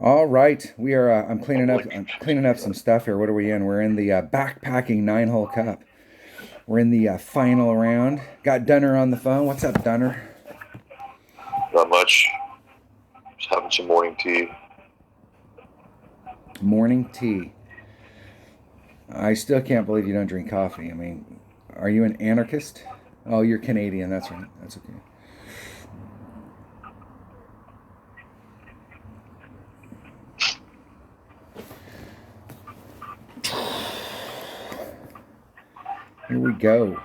All right, we are. I'm cleaning up. I'm cleaning up some stuff here. What are we in? We're in the backpacking 9-hole cup. We're in the final round. Got Dunner on the phone. What's up, Dunner? Not much. Just having some morning tea. Morning tea. I still can't believe you don't drink coffee. I mean, are you an anarchist? Oh, you're Canadian. That's right. That's okay. Here we go.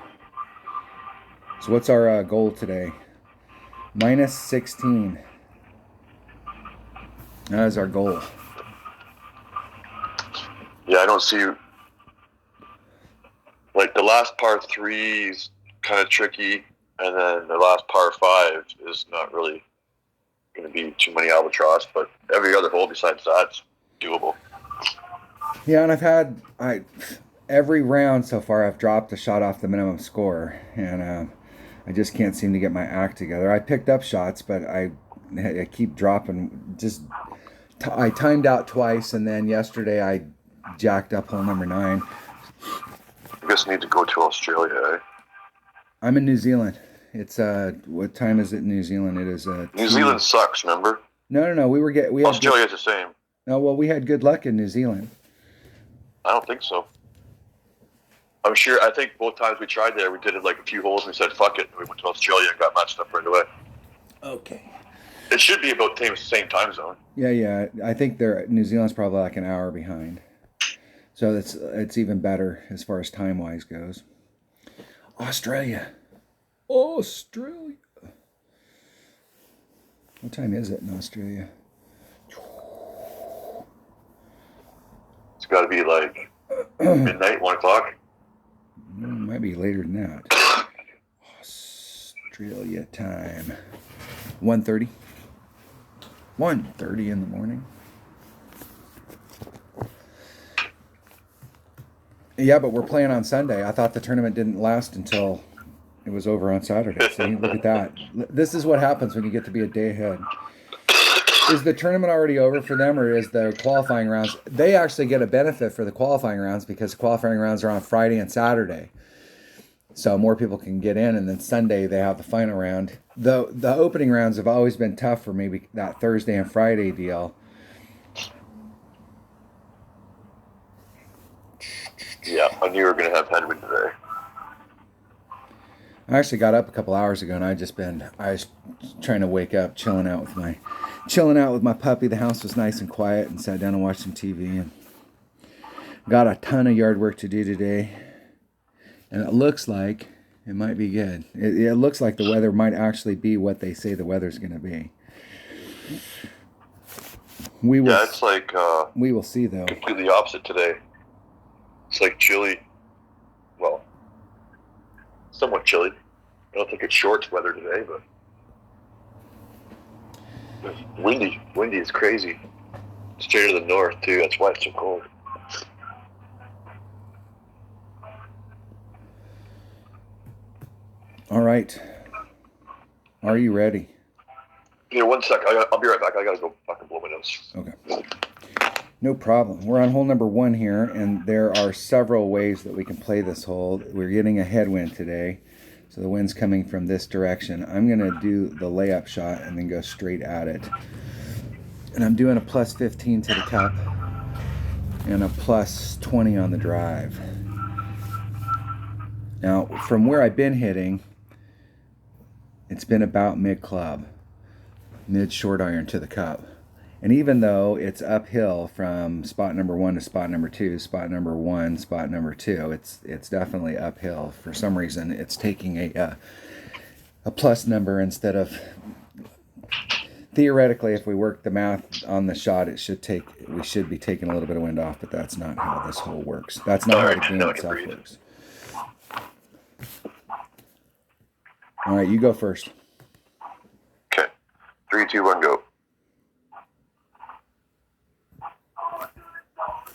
So, what's our goal today? Minus 16. That is our goal. Yeah, I don't see like the last par three is kind of tricky, and then the last par five is not really going to be too many albatross, but every other hole besides that's doable. Yeah, and every round so far I've dropped a shot off the minimum score, and I just can't seem to get my act together. I picked up shots, but I keep dropping. I timed out twice, and then yesterday I jacked up hole number 9. I guess I need to go to Australia. Eh? I'm in New Zealand. It's what time is it in New Zealand? It is New Zealand sucks. Remember? No. We had good. Australia's the same. No, well, we had good luck in New Zealand. I don't think so. I'm sure. I think both times we tried there, we did it like a few holes and we said fuck it, and we went to Australia and got matched up right away. Okay. It should be about the same time zone. Yeah. I think New Zealand's probably like an hour behind. So it's even better as far as time wise goes. Australia. Australia. What time is it in Australia? It's got to be like midnight, 1 o'clock. Might be later than that. Australia time. 1:30. 1:30 in the morning. Yeah, but we're playing on Sunday. I thought the tournament didn't last until it was over on Saturday. See, look at that. This is what happens when you get to be a day ahead. Is the tournament already over for them, or is the qualifying rounds? They actually get a benefit for the qualifying rounds because qualifying rounds are on Friday and Saturday, so more people can get in. And then Sunday they have the final round. The opening rounds have always been tough for me. That Thursday and Friday deal. Yeah, I knew we were going to have headwind today. I actually got up a couple hours ago, and I was trying to wake up, chilling out with my puppy. The house was nice and quiet, and sat down and watched some TV, and got a ton of yard work to do today. And it looks like it might be good. It looks like the weather might actually be what they say the weather's going to be. Yeah, it's like we will see though. Completely opposite today. It's like chilly. Well, somewhat chilly. I don't think it's shorts weather today, but it's windy. Windy is crazy. Straight to the north too. That's why it's so cold. All right. Are you ready? Yeah, 1 sec. I'll be right back. I gotta go fucking blow my nose. Okay. No problem. We're on hole number 1 here, and there are several ways that we can play this hole. We're getting a headwind today, so the wind's coming from this direction. I'm going to do the layup shot and then go straight at it. And I'm doing a plus 15 to the cup and a plus 20 on the drive. Now, from where I've been hitting, it's been about mid-club, mid-short iron to the cup. And even though it's uphill from spot number 1 to spot number 2, spot number 1, spot number 2, it's definitely uphill. For some reason, it's taking a plus number instead of. Theoretically, if we work the math on the shot, we should be taking a little bit of wind off, but that's not how this hole works. That's not how the game itself works. All right, you go first. Okay, 3, 2, 1, go.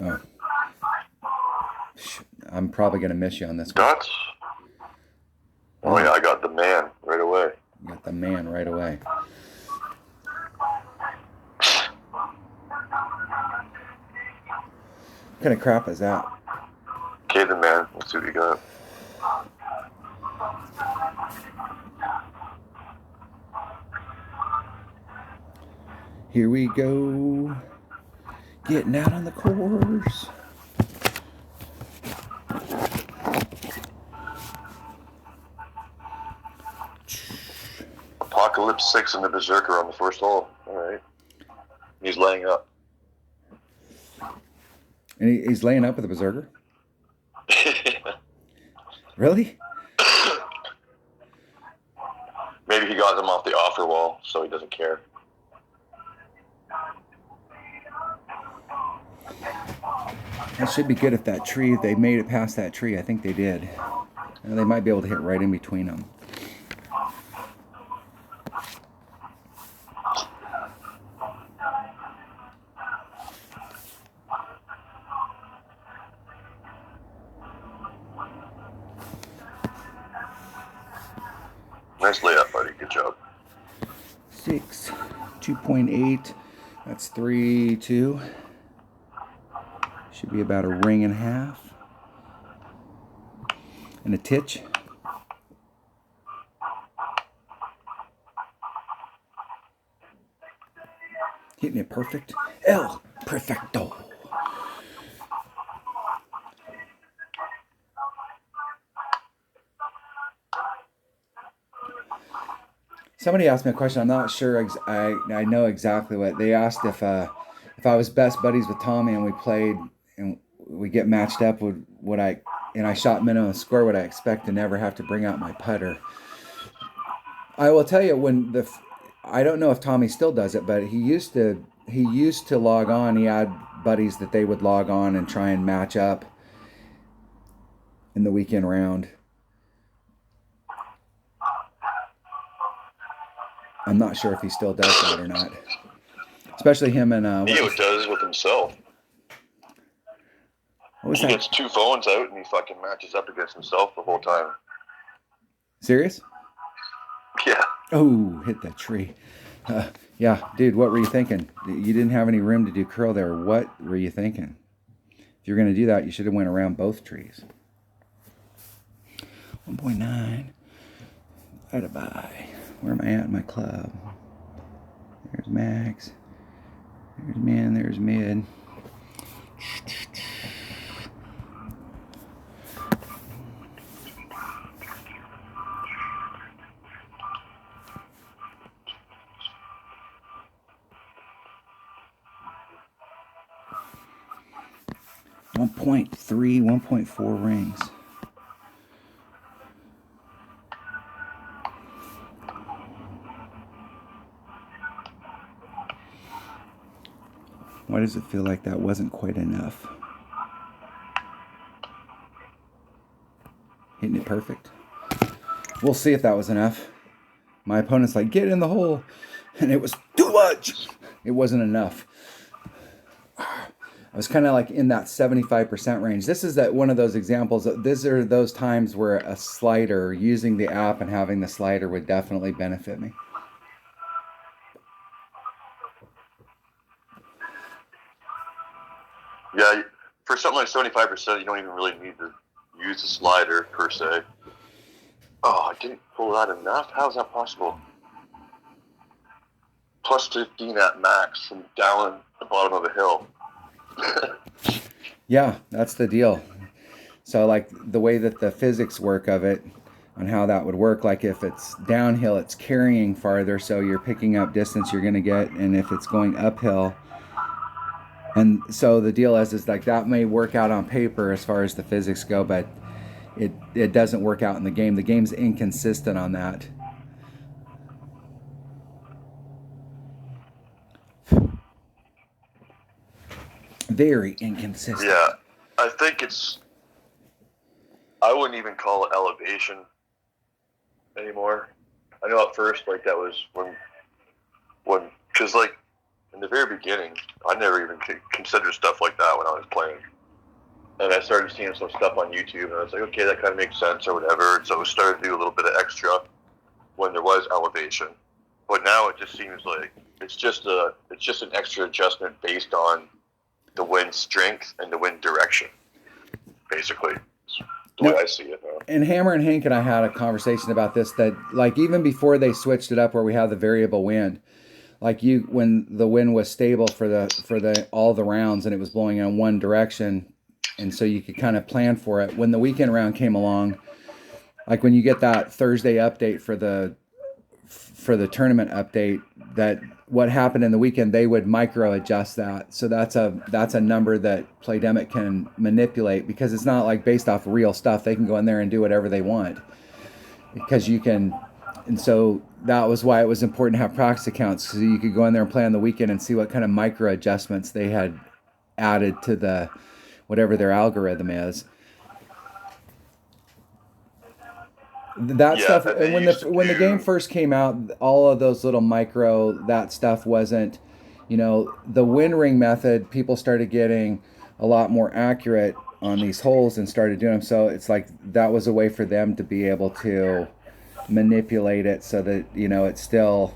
Oh. I'm probably going to miss you on this one. Oh, yeah, I got the man right away. You got the man right away. What kind of crap is that? Okay then, man. Let's see what you got. Here we go. Getting out on the course. Apocalypse 6 and the Berserker on the first hole. All right. He's laying up. And he's laying up with the Berserker? Really? Maybe he got him off the offer wall, so he doesn't care. That should be good if that tree, they made it past that tree. I think they did. And they might be able to hit right in between them. Nice layup, buddy. Good job. 6, 2.8. That's 3, 2. Should be about a ring and a half. And a titch. Hitting it perfect. El Perfecto. Somebody asked me a question. I'm not sure. I know exactly what they asked. If I was best buddies with Tommy and we played and we get matched up, would I? And I shot minimum score. Would I expect to never have to bring out my putter? I will tell you I don't know if Tommy still does it, but he used to log on. He had buddies that they would log on and try and match up in the weekend round. I'm not sure if he still does that or not. Especially him and Neo does with himself. He gets 2 phones out and he fucking matches up against himself the whole time. Serious? Yeah. Oh, hit that tree. Yeah, dude, what were you thinking? You didn't have any room to do curl there. What were you thinking? If you're going to do that, you should have went around both trees. 1.9. Bye. Where am I at in my club? There's max. There's min. There's mid. .3, 1.4 rings. Why does it feel like that wasn't quite enough? Hitting it perfect. We'll see if that was enough. My opponent's like, get in the hole. And it was too much. It wasn't enough. I was kind of like in that 75% range. This is one of those examples. These are those times where a slider, using the app and having the slider would definitely benefit me. Yeah, for something like 75%, you don't even really need to use the slider per se. Oh, I didn't pull that enough? How is that possible? Plus 15 at max from down the bottom of a hill. Yeah, that's the deal. So like the way that the physics work of it, on how that would work, like if it's downhill, it's carrying farther, so you're picking up distance you're going to get, and if it's going uphill, and so the deal is like that may work out on paper as far as the physics go, but it doesn't work out in the game. The game's inconsistent on that. Very inconsistent. Yeah, I think I wouldn't even call it elevation anymore. I know at first, like, that was when, because, like, in the very beginning, I never even considered stuff like that when I was playing. And I started seeing some stuff on YouTube, and I was like, okay, that kind of makes sense or whatever. And so I started to do a little bit of extra when there was elevation. But now it just seems like it's just an extra adjustment based on the wind strength and the wind direction, basically. The No, way I see it now. and Hammer and Hank and I had a conversation about this, that like even before they switched it up where we have the variable wind, like when the wind was stable for the all the rounds and it was blowing in one direction, and so you could kind of plan for it. When the weekend round came along, like when you get that Thursday update for the tournament update, that what happened in the weekend, they would micro adjust that. So that's a number that Playdemic can manipulate, because it's not like based off real stuff. They can go in there and do whatever they want, because you can. And so that was why it was important to have practice accounts, so you could go in there and play on the weekend and see what kind of micro adjustments they had added to the whatever their algorithm is. That stuff, and when the game first came out, all of those little micro, that stuff wasn't, the wind ring method, people started getting a lot more accurate on these holes and started doing them. So it's like that was a way for them to be able to manipulate it so that, it's still,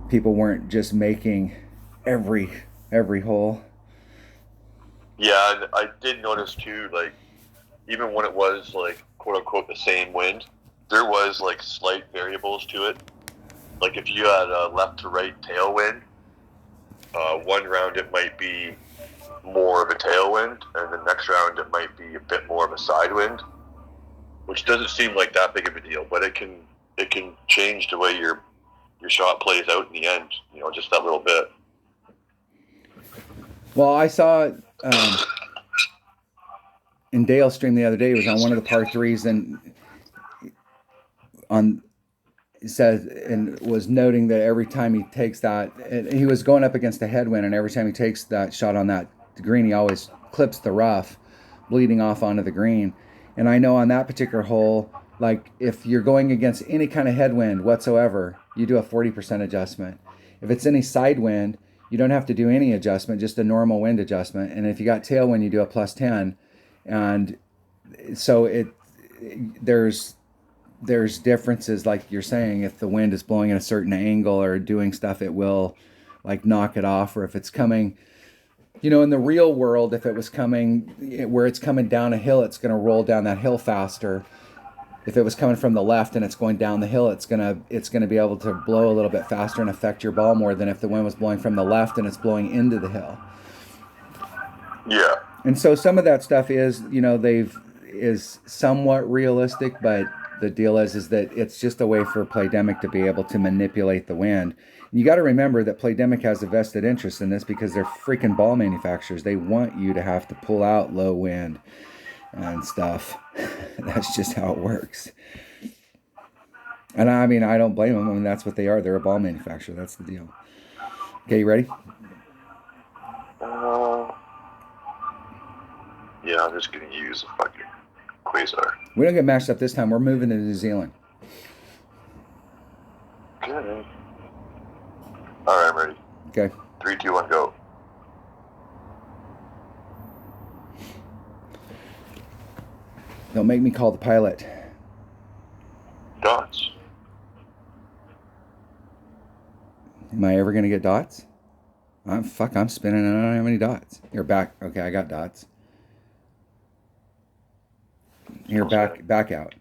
people weren't just making every hole. Yeah, and I did notice too, like, even when it was like quote unquote the same wind, there was like slight variables to it. Like if you had a left to right tailwind, one round it might be more of a tailwind, and the next round it might be a bit more of a side wind, which doesn't seem like that big of a deal, but it can change the way your shot plays out in the end. Just that little bit. Well, I saw. In Dale's stream the other day, he was on one of the par threes and was noting that every time he takes that, he was going up against a headwind, and every time he takes that shot on that green, he always clips the rough, bleeding off onto the green. And I know on that particular hole, like if you're going against any kind of headwind whatsoever, you do a 40% adjustment. If it's any side wind, you don't have to do any adjustment, just a normal wind adjustment. And if you got tailwind, you do a plus 10. And so there's differences, like you're saying. If the wind is blowing at a certain angle or doing stuff, it will like knock it off. Or if it's coming, in the real world, if it was coming where it's coming down a hill, it's going to roll down that hill faster. If it was coming from the left and it's going down the hill, it's gonna be able to blow a little bit faster and affect your ball more than if the wind was blowing from the left and it's blowing into the hill. Yeah. And so some of that stuff is, is somewhat realistic, but the deal is that it's just a way for Playdemic to be able to manipulate the wind. And you got to remember that Playdemic has a vested interest in this, because they're freaking ball manufacturers. They want you to have to pull out low wind and stuff. That's just how it works. And I mean, I don't blame them. I mean, that's what they are. They're a ball manufacturer. That's the deal. Okay, you ready? Yeah, I'm just going to use a fucking Quasar. We don't get matched up this time. We're moving to New Zealand. Good. All right, I'm ready. Okay. 3, 2, 1, go. Don't make me call the pilot. Dots. Am I ever going to get dots? I'm spinning and I don't have any dots. You're back. Okay, I got dots. You're back out.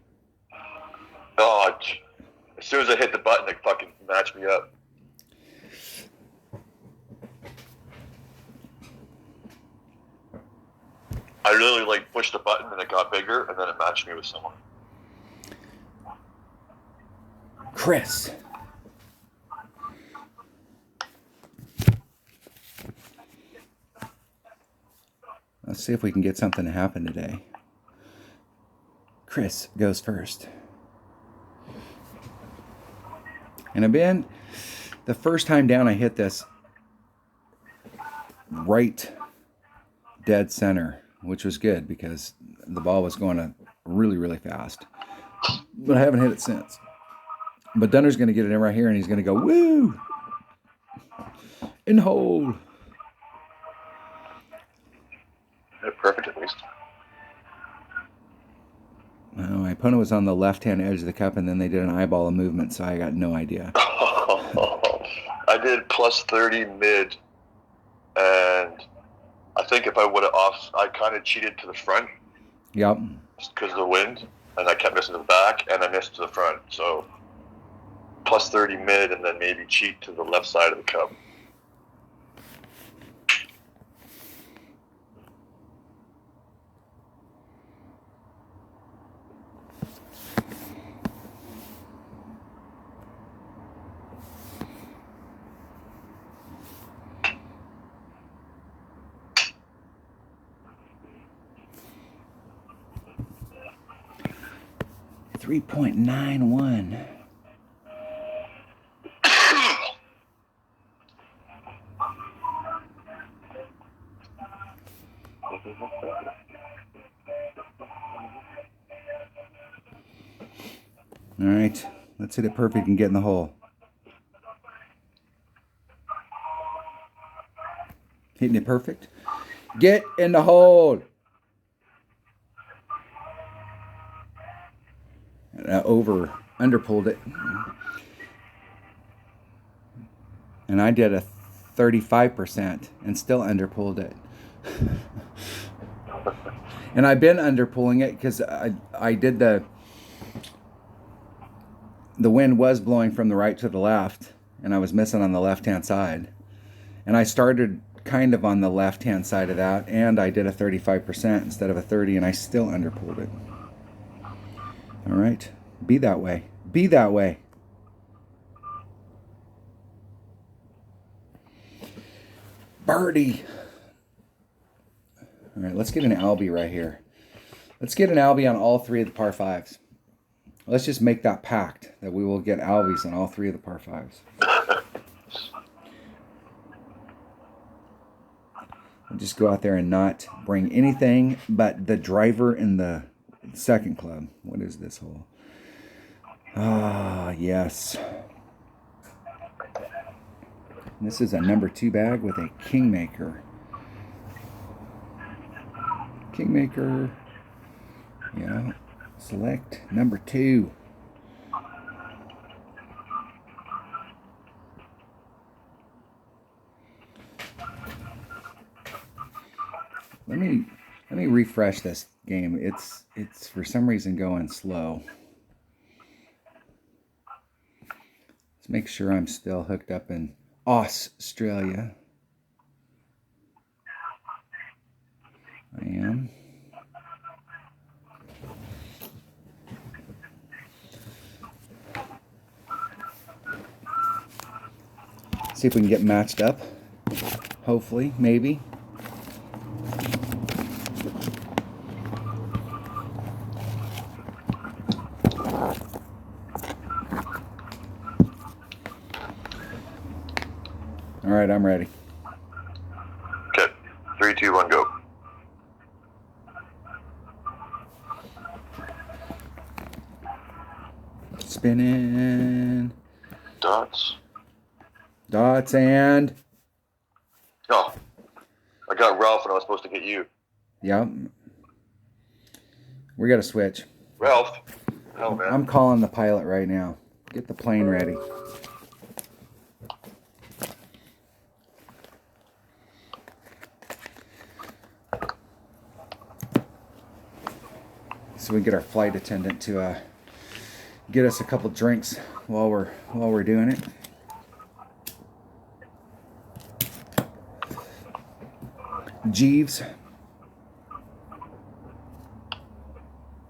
Oh, as soon as I hit the button, it fucking matched me up. I literally pushed the button and it got bigger, and then it matched me with someone. Chris. Let's see if we can get something to happen today. Chris goes first. And again, the first time down I hit this right dead center, which was good because the ball was going really, really fast. But I haven't hit it since. But Dunner's going to get it in right here, and he's going to go, woo! In hole. Perfect, at least. My opponent was on the left-hand edge of the cup, and then they did an eyeball of movement, so I got no idea. I did plus 30 mid, and I think if I would have I kind of cheated to the front. Yep. Just because of the wind, and I kept missing the back, and I missed to the front. So plus 30 mid, and then maybe cheat to the left side of the cup. .91. All right, let's hit it perfect and get in the hole. Hitting it perfect. Get in the hole. Underpulled it. And I did a 35% and still underpulled it. And I've been underpulling it because I did the wind was blowing from the right to the left, and I was missing on the left-hand side. And I started kind of on the left-hand side of that, and I did a 35% instead of a 30, and I still underpulled it. All right. Be that way. Be that way. Birdie. All right, let's get an Albie right here. Let's get an Albie on all three of the par fives. Let's just make that pact that we will get Albies on all three of the par fives. We'll just go out there and not bring anything but the driver and the second club. What is this hole? Ah, yes. This is a number 2 bag with a Kingmaker. Kingmaker. Yeah. Select number 2. Let me refresh this game. It's for some reason going slow. Let's make sure I'm still hooked up in Australia. I am. See if we can get matched up. Hopefully, maybe. All right, I'm ready. Okay, 3, 2, 1, go. Spinning. Dots. Dots and... Oh, I got Ralph and I was supposed to get you. Yep. We got to switch. Ralph? Hell, man. I'm calling the pilot right now. Get the plane ready. So we get our flight attendant to get us a couple drinks while we're doing it. Jeeves.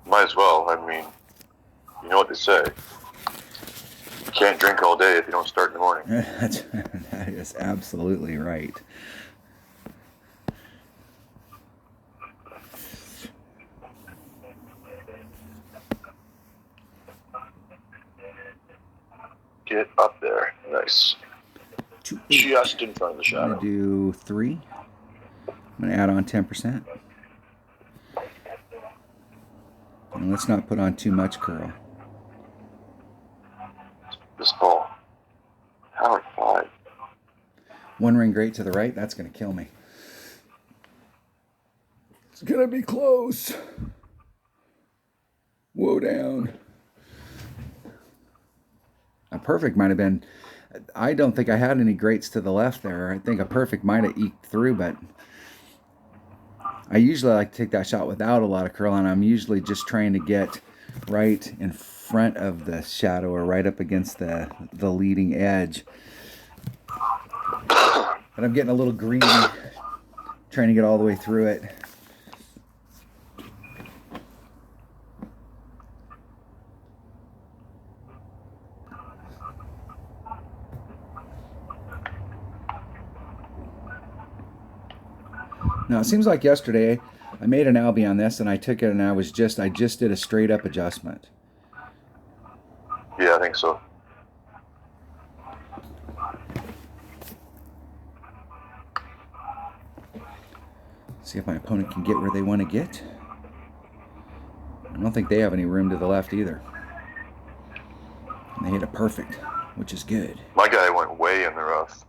Might as well. I mean, you know what they say. You can't drink all day if you don't start in the morning. That is absolutely right. Get up there. Nice. Just in front of the shadow. I'm going to do 3. I'm going to add on 10%. And let's not put on too much curl. This ball. Howard 5. 1 ring great to the right. That's going to kill me. It's going to be close. Whoa down. A perfect might have been I don't think I had any greats to the left there. I think a perfect might have eked through, but I usually like to take that shot without a lot of curl, and I'm usually just trying to get right in front of the shadow or right up against the leading edge. But I'm getting a little greedy, trying to get all the way through it. Now it seems like yesterday I made an albie on this and I took it and I just did a straight up adjustment. Yeah, I think so. See if my opponent can get where they want to get. I don't think they have any room to the left either. And they hit a perfect, which is good. My guy went way in the rough.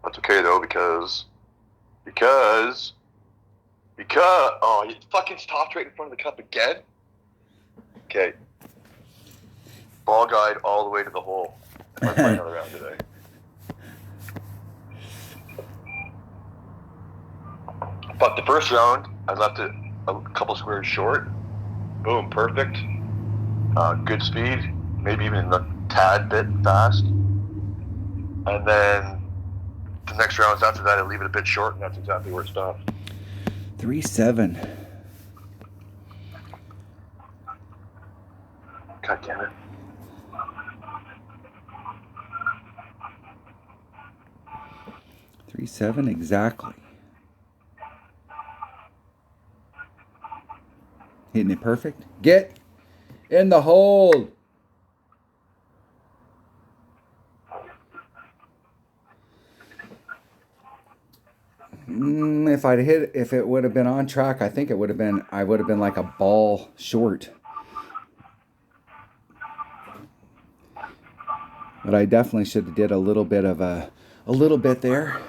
That's okay though, because oh, he fucking stopped right in front of the cup again. Okay. Ball guide all the way to the hole. I'm gonna play another round today. But the first round, I left it a couple squares short. Boom, perfect. Good speed, maybe even a tad bit fast. And then the next rounds after that, I leave it a bit short, and that's exactly where it stopped. 3-7. God damn it. Three, 7 exactly. Hitting it perfect. Get in the hole. If it would have been on track, I think I would have been like a ball short. But I definitely should have did a little bit there.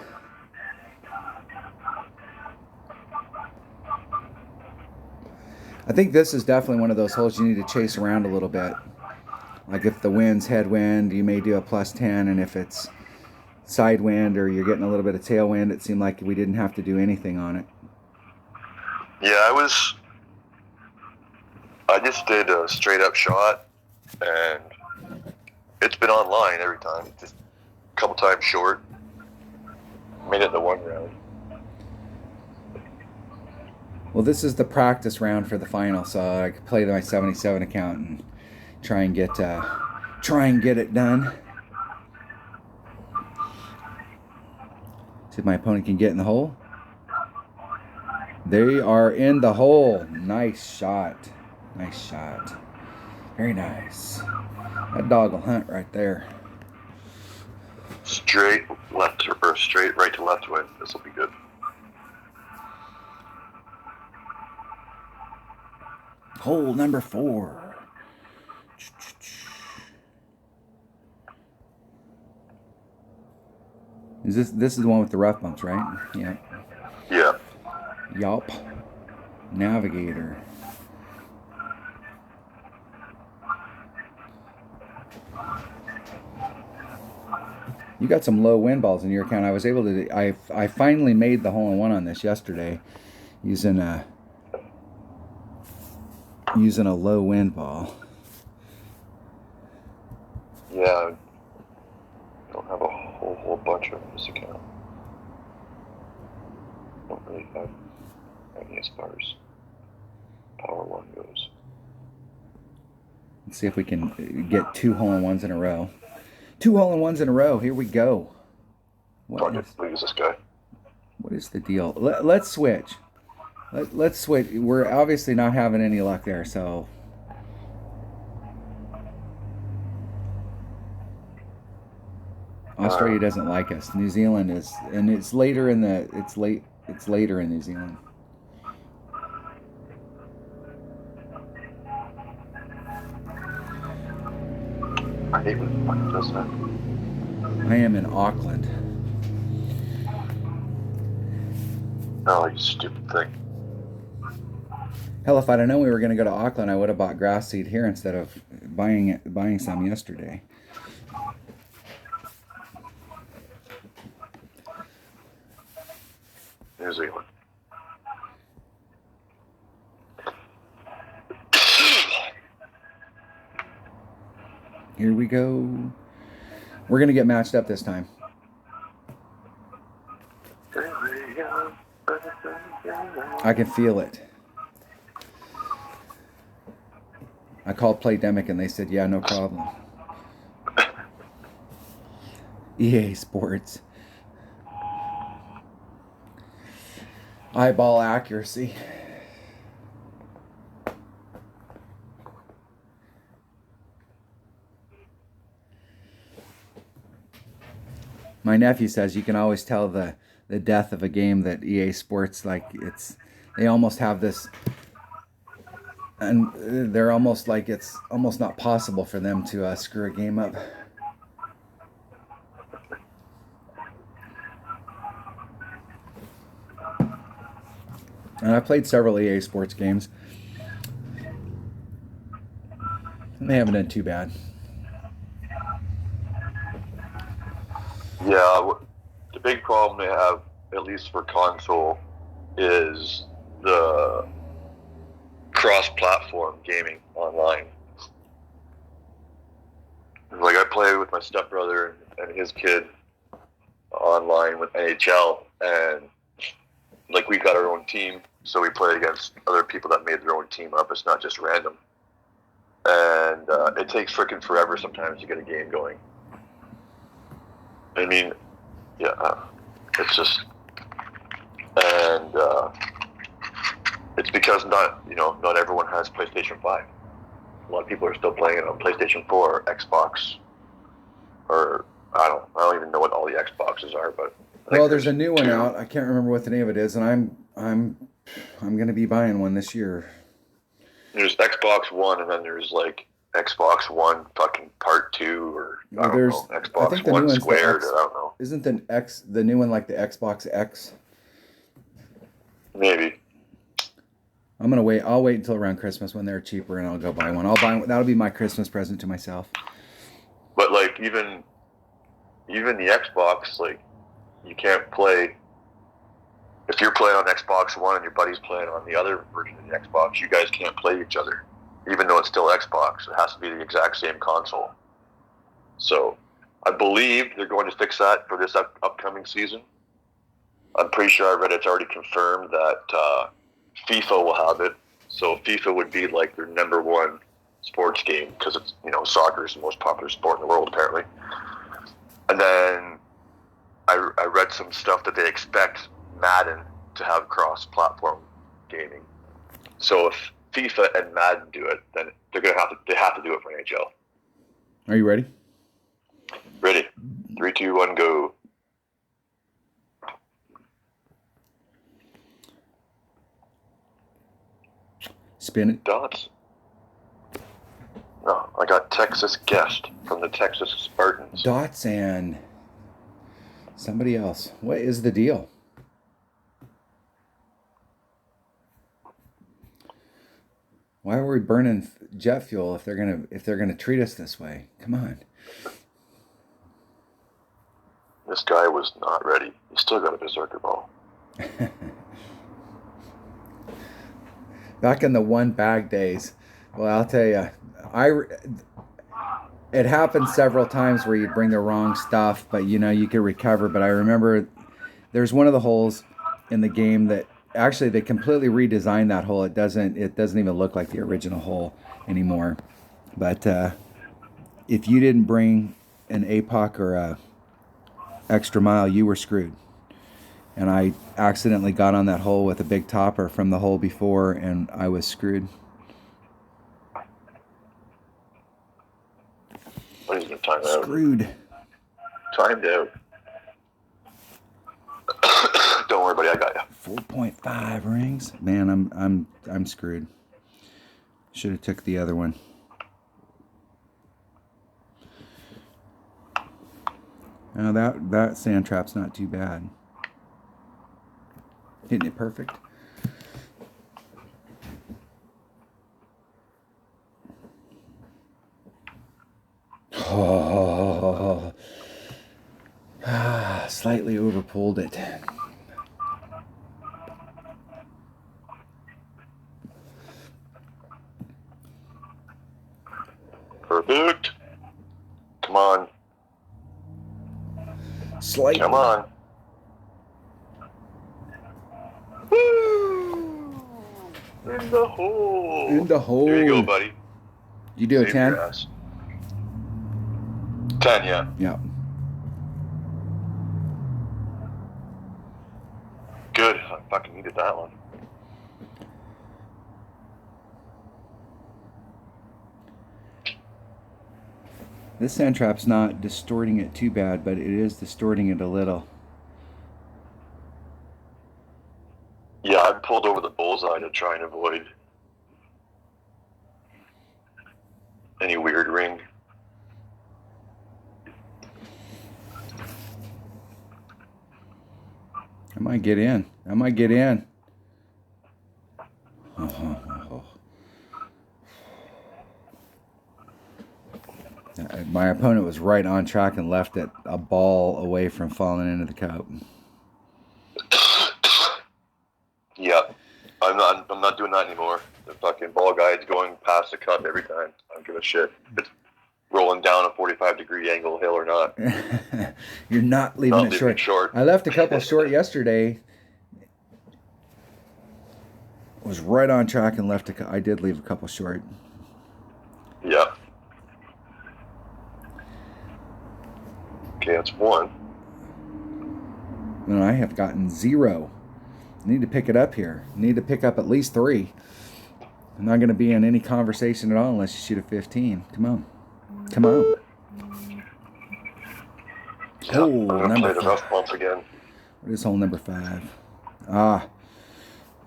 I think this is definitely one of those holes you need to chase around a little bit. Like if the wind's headwind, you may do a +10, and if it's side wind or you're getting a little bit of tailwind, it seemed like we didn't have to do anything on it. Yeah, I just did a straight up shot, and it's been online every time. Just a couple times short. Made it in the one round. Well, this is the practice round for the final, so I could play my 77 account and try and get it done. See if my opponent can get in the hole. They are in the hole. Nice shot. Nice shot. Very nice. That dog will hunt right there. Straight left or straight right to left wind. This will be good. Hole number 4. This is the one with the rough bumps, right? Yeah. Yeah. Yup. Navigator. You got some low wind balls in your account. I was able to. I finally made the hole-in-one on this yesterday, using a low wind ball. Yeah. I don't have a whole bunch of this account. Don't really have any as far as Power One goes. Let's see if we can get 2 hole-in-ones in a row. 2 hole-in-ones in a row. Here we go. Probably lose this guy. What is the deal? Let's switch. Let's switch. We're obviously not having any luck there, so Australia doesn't like us. New Zealand is, and it's later in it's later in New Zealand. I hate when it fucking does that. I am in Auckland. Oh, you stupid thing. Hell, if I'd have known we were going to go to Auckland, I would have bought grass seed here instead of buying some yesterday. New Zealand. Here we go. We're going to get matched up this time. I can feel it. I called Playdemic and they said, yeah, no problem. EA Sports. Eyeball accuracy. My nephew says you can always tell the death of a game that EA Sports, like, they almost have this, and they're almost like it's almost not possible for them to screw a game up. And I played several EA Sports games, and they haven't done too bad. Yeah, the big problem they have, at least for console, is the cross-platform gaming online. Like, I play with my stepbrother and his kid online with NHL, and like, we got our own team, so we play against other people that made their own team up. It's not just random, and it takes freaking forever sometimes to get a game going. I mean, yeah, it's just, and it's because not everyone has PlayStation 5. A lot of people are still playing it on PlayStation 4 or Xbox, or I don't even know what all the Xboxes are, but well, there's a new one out. I can't remember what the name of it is, and I'm gonna be buying one this year. There's Xbox One, and then there's like Xbox One fucking Part 2, or I don't know, Xbox One Squared, or I don't know. Isn't the new one like the Xbox X? Maybe. I'm gonna wait. I'll wait until around Christmas when they're cheaper, and I'll go buy one. I'll buy one. That'll be my Christmas present to myself. But like even the Xbox, like, you can't play. If you're playing on Xbox One and your buddy's playing on the other version of the Xbox, you guys can't play each other, even though it's still Xbox. It has to be the exact same console. So I believe they're going to fix that for this upcoming season. I'm pretty sure I read it's already confirmed that FIFA will have it. So FIFA would be like their number one sports game, because it's, soccer is the most popular sport in the world apparently. And then I read some stuff that they expect Madden to have cross-platform gaming. So if FIFA and Madden do it, then they have to do it for NHL. Are you ready? Ready. 3, 2, 1, go. Spin it. Dots. No, I got Texas Guest from the Texas Spartans. Dots and somebody else. What is the deal? Why are we burning jet fuel if they're gonna treat us this way? Come on. This guy was not ready. He still got a berserker ball. Back in the one bag days, well, I'll tell you, it happened several times where you'd bring the wrong stuff, but you could recover. But I remember there's one of the holes in the game that actually they completely redesigned that hole. It doesn't even look like the original hole anymore. But if you didn't bring an APOC or a extra mile, you were screwed. And I accidentally got on that hole with a big topper from the hole before, and I was screwed. What is the time out? Screwed. Timed out. Don't worry, buddy, I got you. 4.5 rings. Man, I'm screwed. Should have took the other one. Now that sand trap's not too bad. Hitting it perfect. Oh, slightly overpulled it. Slightly. Come on. Woo! In the hole. In the hole. Here you go, buddy. You do a Save 10? your ass. 10, yeah. Yeah. Good. I fucking needed that one. This sand trap's not distorting it too bad, but it is distorting it a little. Yeah, I pulled over the bullseye to try and avoid any weird ring. I might get in. I might get in. My opponent was right on track and left it a ball away from falling into the cup. Yeah, I'm not doing that anymore. The fucking ball guide's going past the cup every time. I don't give a shit. It's rolling down a 45-degree angle hill or not. You're not leaving it short. I left a couple short yesterday. Was right on track and left I did leave a couple short. Yeah. Okay, that's one. No, I have gotten 0. I need to pick it up here. I need to pick up at least 3. I'm not going to be in any conversation at all unless you shoot a 15. Come on. Come on. Yeah, Hole number play the 5. rough once again. What is hole number 5? Ah.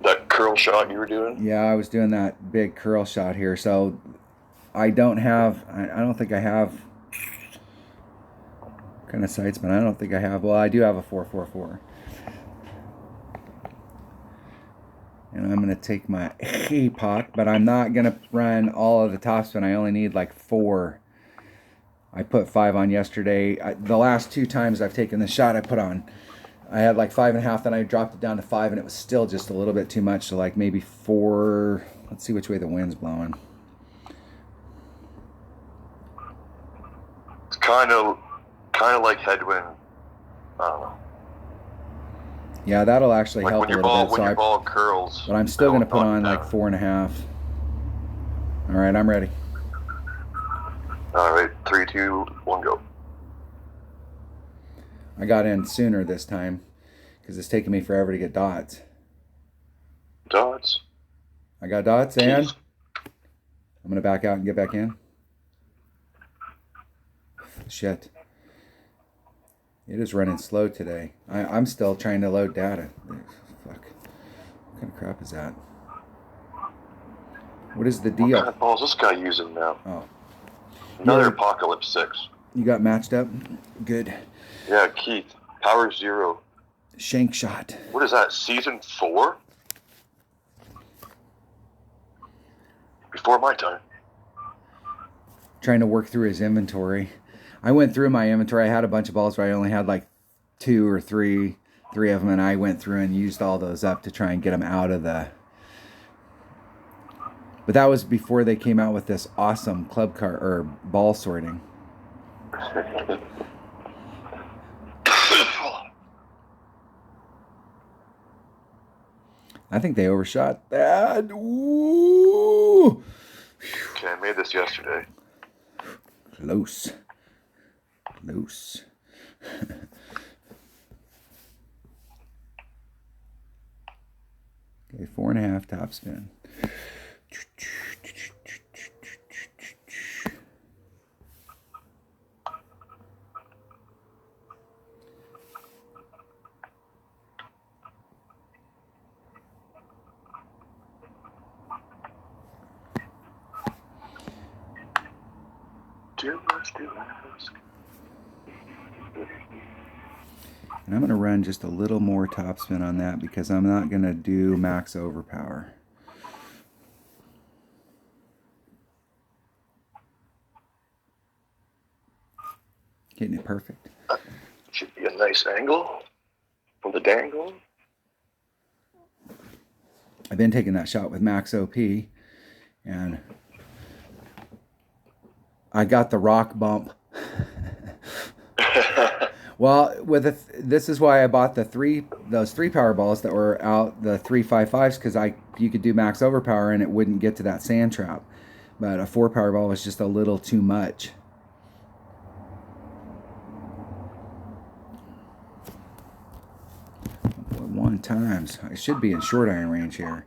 That curl shot you were doing? Yeah, I was doing that big curl shot here. So I don't think I have kind of sights, but I don't think I have. Well, I do have a 444. And I'm going to take my epoch, but I'm not going to run all of the topspin. I only need like 4. I put 5 on yesterday. The last 2 times I've taken the shot, I had like 5.5, then I dropped it down to 5, and it was still just a little bit too much. So like maybe 4. Let's see which way the wind's blowing. It's kind of like headwind. I don't know. Yeah, that'll actually help a little bit. When your ball curls. But I'm still going to put on like 4.5. All right, I'm ready. All right, 3, 2, 1, go. I got in sooner this time because it's taking me forever to get dots. Dots. I got dots, and I'm going to back out and get back in. Shit. It is running slow today. I'm still trying to load data. Fuck. What kind of crap is that? What is the deal? What kind of ball is this guy using now? Oh. Another Apocalypse 6. You got matched up? Good. Yeah, Keith. Power 0. Shank shot. What is that, season 4? Before my time. Trying to work through his inventory. I went through my inventory. I had a bunch of balls where I only had like 2 or 3 of them, and I went through and used all those up to try and get them out of the... But that was before they came out with this awesome club car or ball sorting. I think they overshot that. Ooh. Okay, I made this yesterday. Close. Okay, 4.5 topspin. And I'm going to run just a little more topspin on that because I'm not going to do max overpower. Getting it perfect. Should be a nice angle from the dangle. I've been taking that shot with max OP, and I got the rock bump Well, this is why I bought those three power balls that were out, the 355s, because you could do max overpower and it wouldn't get to that sand trap. But a 4 power ball was just a little too much. One times. I should be in short iron range here.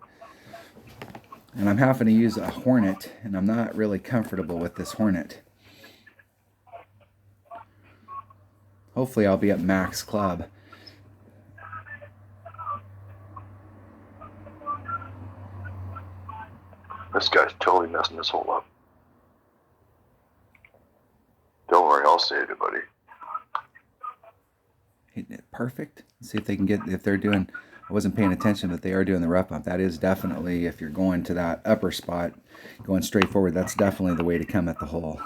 And I'm having to use a Hornet, and I'm not really comfortable with this Hornet. Hopefully I'll be at max club. This guy's totally messing this hole up. Don't worry, I'll save it, buddy. Hitting it perfect. Let's see if they can get, if they're doing, I wasn't paying attention, but they are doing the rough bump. That is definitely, if you're going to that upper spot, going straight forward, that's definitely the way to come at the hole.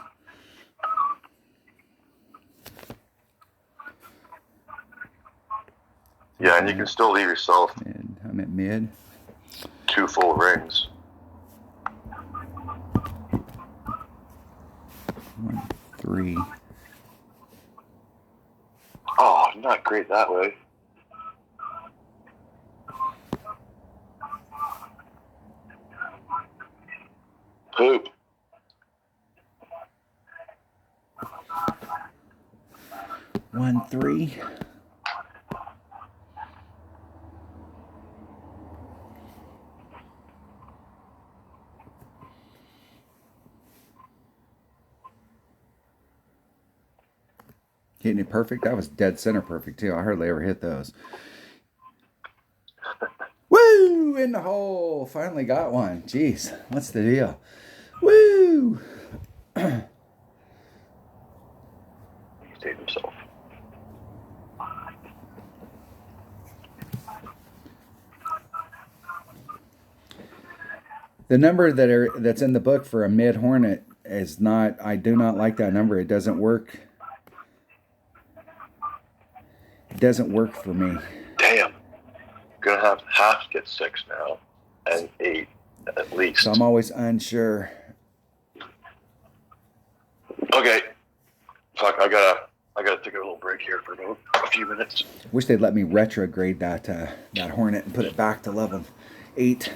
Yeah, and you can still leave yourself Mid. I'm at mid. 2 full rings. 1, 3. Oh, not great that way. Poop. One, 3. Hitting it perfect. That was dead center perfect too. I hardly ever hit those. Woo! In the hole. Finally got one. Jeez, what's the deal? Woo! He saved himself. The number that's in the book for a mid Hornet is not. I do not like that number. It doesn't work. It doesn't work for me. Damn. Gonna have to get 6 now. And 8 at least. So I'm always unsure. Okay. Fuck, I gotta take a little break here for about a few minutes. Wish they'd let me retrograde that Hornet and put it back to level 8.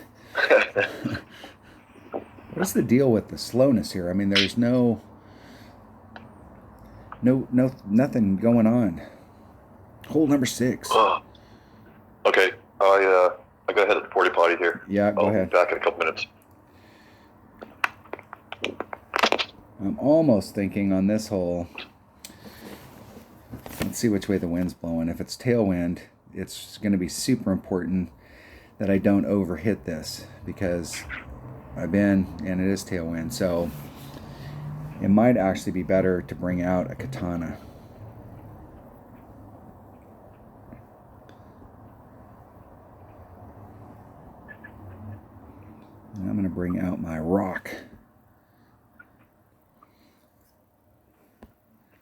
What's the deal with the slowness here? I mean, there's nothing going on. Hole number 6. Okay, I gotta head to the porta potty here. Yeah, go ahead. I'll be back in a couple minutes. I'm almost thinking on this hole. Let's see which way the wind's blowing. If it's tailwind, it's going to be super important that I don't overhit this because I've been, and it is tailwind. So it might actually be better to bring out a katana. And I'm going to bring out my rock.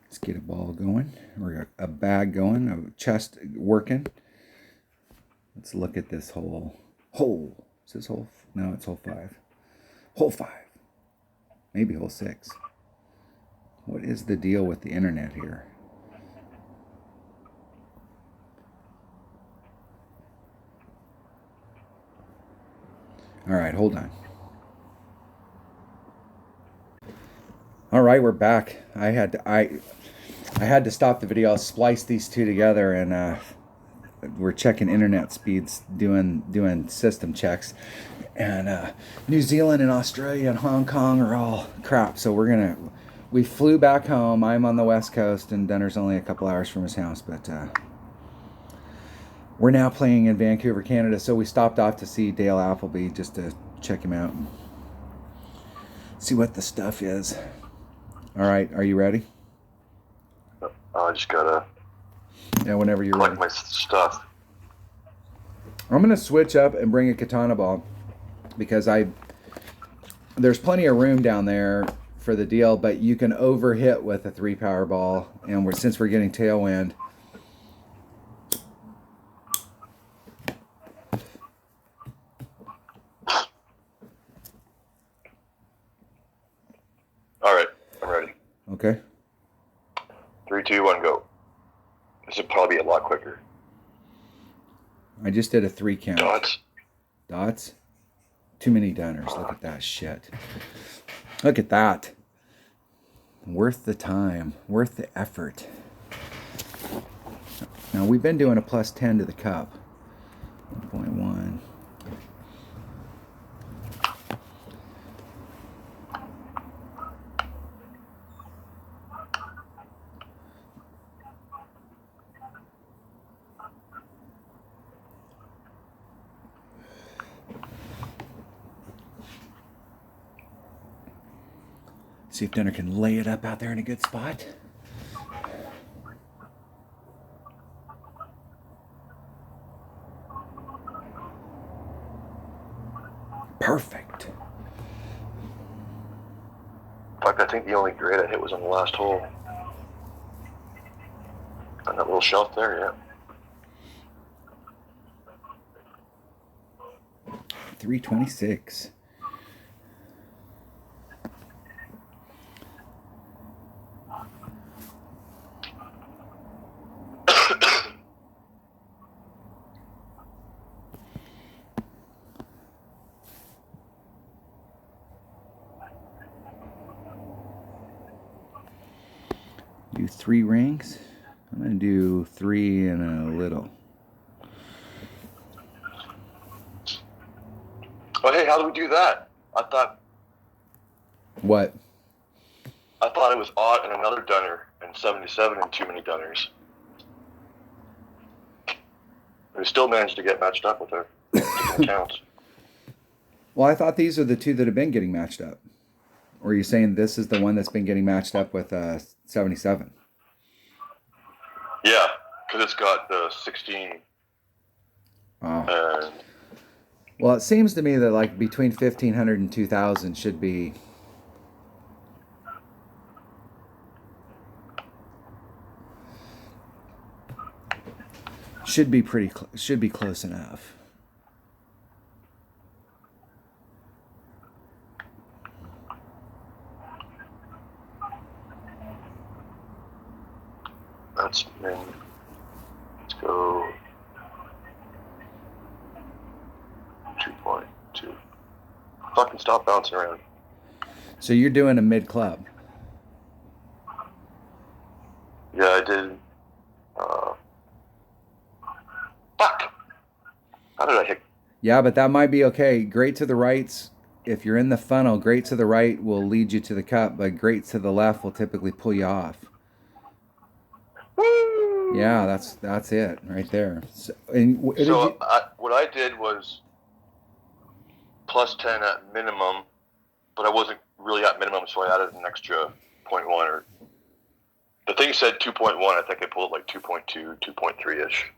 Let's get a ball going, or a bag going, a chest working. Let's look at this hole. Is this hole? No, it's hole 5. Hole 5. Maybe hole 6. What is the deal with the internet here? All right, hold on. All right, we're back. I had to stop the video. I'll splice these two together, and we're checking internet speeds, doing system checks. And New Zealand and Australia and Hong Kong are all crap. So we flew back home. I'm on the West Coast, and Dunner's only a couple hours from his house, but we're now playing in Vancouver, Canada. So we stopped off to see Dale Appleby just to check him out and see what the stuff is. All right, are you ready? I just gotta whenever you're collect ready. my stuff. I'm gonna switch up and bring a katana ball because there's plenty of room down there for the deal, but you can overhit with a 3 power ball, and since we're getting tailwind. All right, I'm ready. Okay. 3, 2, 1, go. This would probably be a lot quicker. I just did a 3 count. Dots. Dots? Too many dunners. Look at that shit. Look at that. Worth the time. Worth the effort. Now, we've been doing a plus 10 to the cup. 1.1. See if Dunner can lay it up out there in a good spot. Perfect. In fact, I think the only grade I hit was on the last hole. On that little shelf there, yeah. 326. Do 3 rings. I'm going to do 3 and a little. Oh, hey, how do we do that? I thought What? it was odd and another dunner and 77 and too many dunners. We still managed to get matched up with her. Counts. Well, I thought these are the 2 that have been getting matched up. Or are you saying this is the one that's been getting matched up with 77? Yeah, because it's got the 16. Wow. And Well, it seems to me that like between 1,500 and 2,000 should be should be close enough. that's min. Let's go 2.2. Fucking stop bouncing around. So you're doing a mid club. Yeah, I did. Fuck. How did I hit? Yeah, but that might be okay. Great to the rights. If you're in the funnel, great to the right will lead you to the cup, but great to the left will typically pull you off. Woo! Yeah, that's it right there. So, and what I did was plus 10 at minimum, but I wasn't really at minimum, so I added an extra 0.1 or the thing said 2.1. I think I pulled like 2.2, 2.3 ish.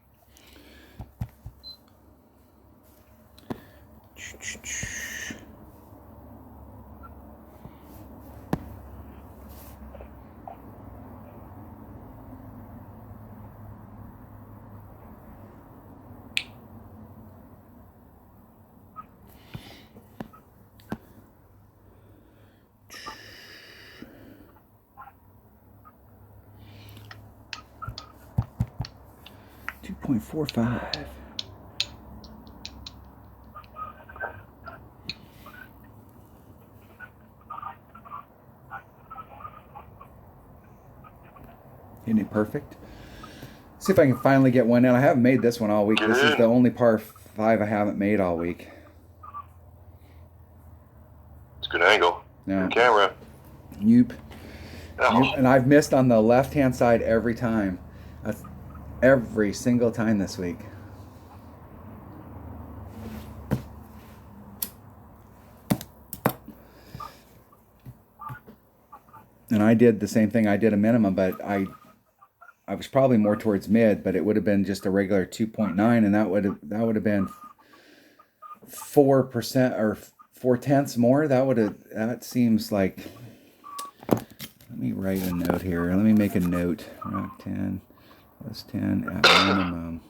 .45. Isn't it perfect? See if I can finally get one in. I haven't made this one all week. This is the only par 5 I haven't made all week. It's a good angle. No. Good camera. Nope. Oh. Nope. And I've missed on the left-hand side every time. That's every single time this week. And I did the same thing. I did a minimum, but I was probably more towards mid, but it would have been just a regular 2.9, and that would have been 4% or 4/10 more. That seems like. Let me write a note here. Let me make a note. Rock 10 plus 10 at minimum.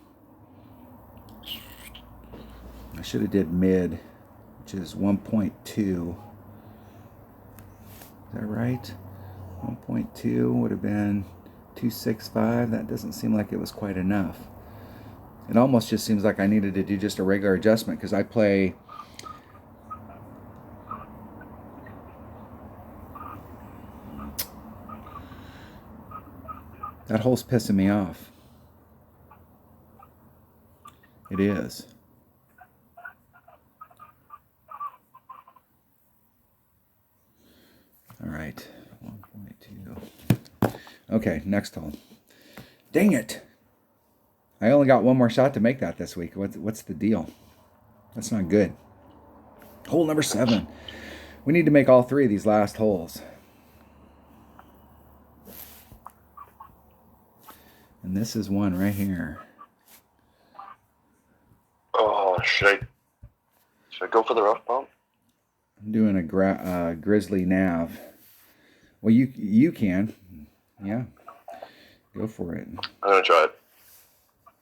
I should have did mid, which is 1.2. Is that right? 1.2 would have been 265. That doesn't seem like it was quite enough. It almost just seems like I needed to do just a regular adjustment because I play. That hole's pissing me off. It is. All right. 1.2. Okay, next hole. Dang it. I only got one more shot to make that this week. What's the deal? That's not good. Hole number 7. We need to make all 3 of these last holes. And this is one right here. Oh, should I go for the rough bump? I'm doing a Grizzly Nav. Well, you can. Yeah. Go for it. I'm gonna try it.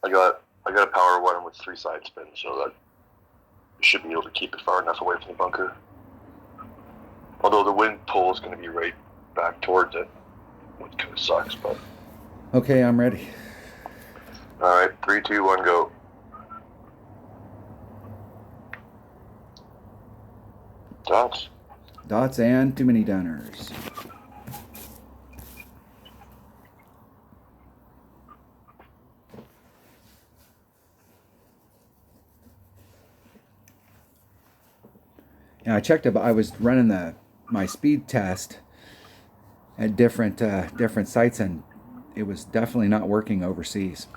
I got a power one with 3 side spins, so that you should be able to keep it far enough away from the bunker. Although the wind pull is going to be right back towards it, which kind of sucks. But okay, I'm ready. All right, 3, 2, 1, go. Dots and too many dunners. Yeah, I checked it. I was running my speed test at different sites, and it was definitely not working overseas.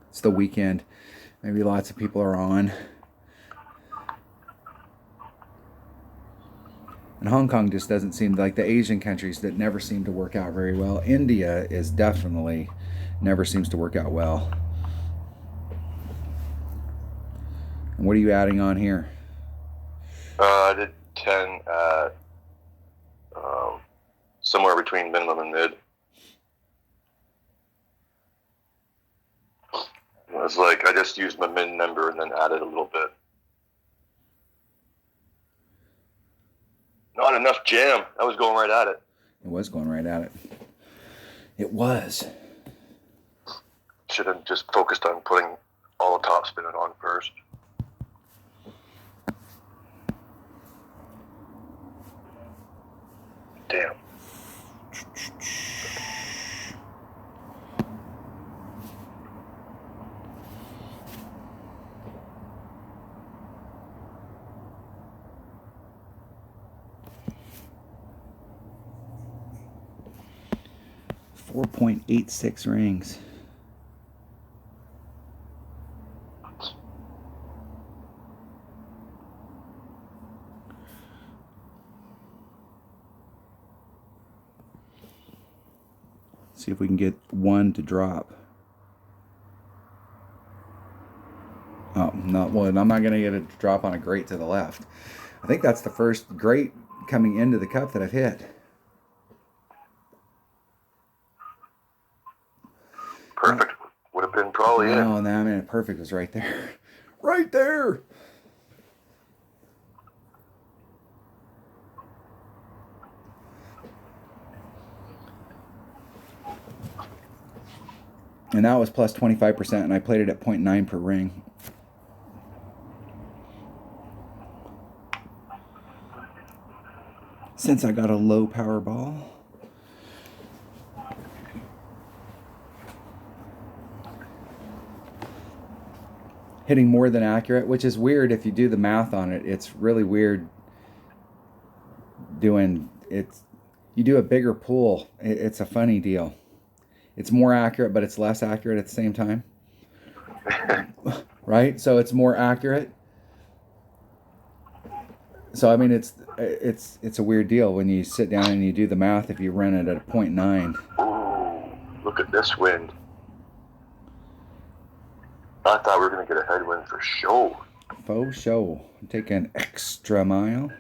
It's the weekend. Maybe lots of people are on. And Hong Kong just doesn't seem like the Asian countries that never seem to work out very well. India is definitely never seems to work out well. And what are you adding on here? I did 10 at somewhere between minimum and mid. It was like I just used my min number and then added a little bit. Not enough jam. I was going right at it. It was going right at it. It was. Should have just focused on putting all the top spinning on first. Damn. .86 rings. See if we can get one to drop. Oh, no, well, I'm not going to get it to drop on a grate to the left. I think that's the first grate coming into the cup that I've hit. Perfect. Would have been probably it. No, I mean, perfect was right there. Right there! And that was plus 25%, and I played it at 0.9 per ring. Since I got a low power ball. Hitting more than accurate, which is weird if you do the math on it. It's really weird doing it. You do a bigger pool. It's a funny deal. It's more accurate, but it's less accurate at the same time. Right? So it's more accurate. So I mean, it's a weird deal when you sit down and you do the math. If you run it at a 0.9. Ooh, look at this wind. I thought we were going to get a headwind for show. Faux show. I'm taking extra mile.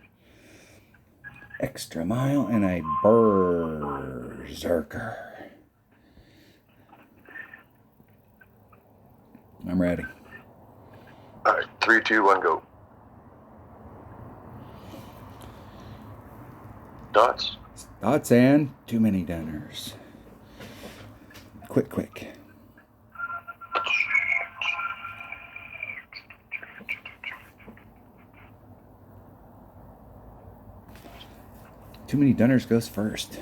Extra mile and a berserker. I'm ready. All right, 3, 2, 1, go. Dots. Dots and too many dunners. Quick. Too many dunners goes first.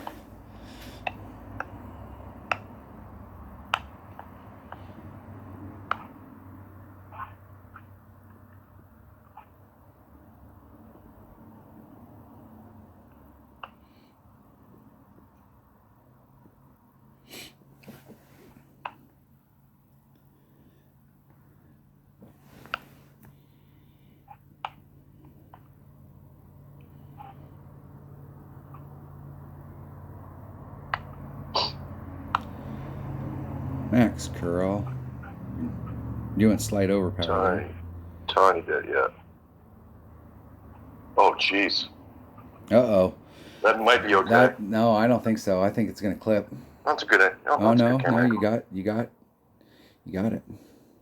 Max curl. You went slide over power. Tiny bit, yeah. Oh, jeez. Uh-oh. That might be okay. No, I don't think so. I think it's gonna clip. That's a good. Oh no, you got it.